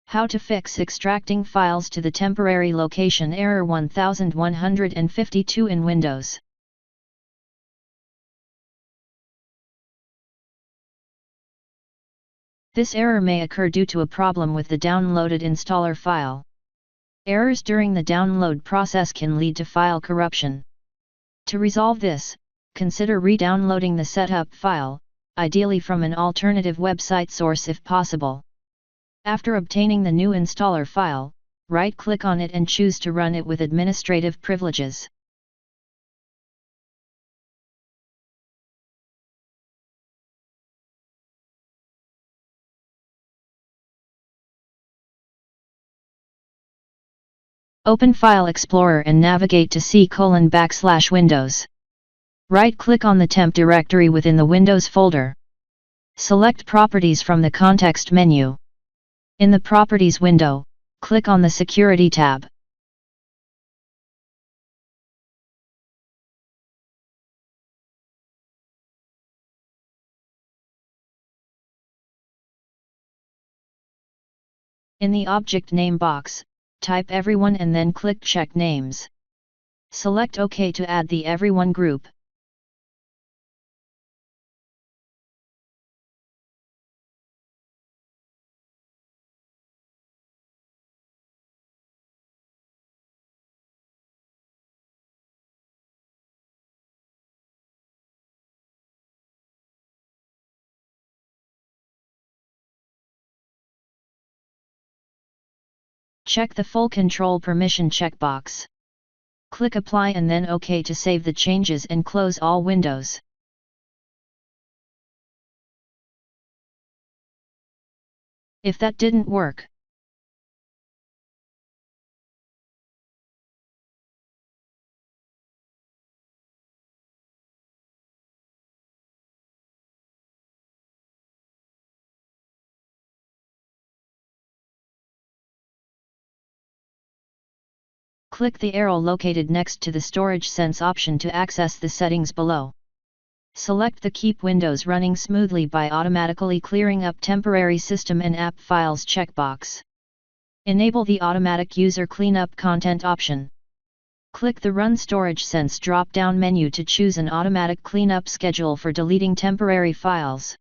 How to fix extracting files to the temporary location error 1152 in Windows. This error may occur due to a problem with the downloaded installer file. Errors during the download process can lead to file corruption. To resolve this, consider re-downloading the setup file, ideally from an alternative website source if possible. After obtaining the new installer file, right-click on it and choose to run it with administrative privileges. Open File Explorer and navigate to C:\Windows. Right-click on the temp directory within the Windows folder. Select Properties from the context menu. In the Properties window, click on the Security tab. In the Object Name box, type Everyone and then click Check Names. Select OK to add the Everyone group. Check the Full Control Permission checkbox. Click Apply and then OK to save the changes and close all windows. If that didn't work, click the arrow located next to the Storage Sense option to access the settings below. Select the Keep Windows Running Smoothly by automatically clearing up temporary system and app files checkbox. Enable the Automatic User Cleanup Content option. Click the Run Storage Sense drop-down menu to choose an automatic cleanup schedule for deleting temporary files.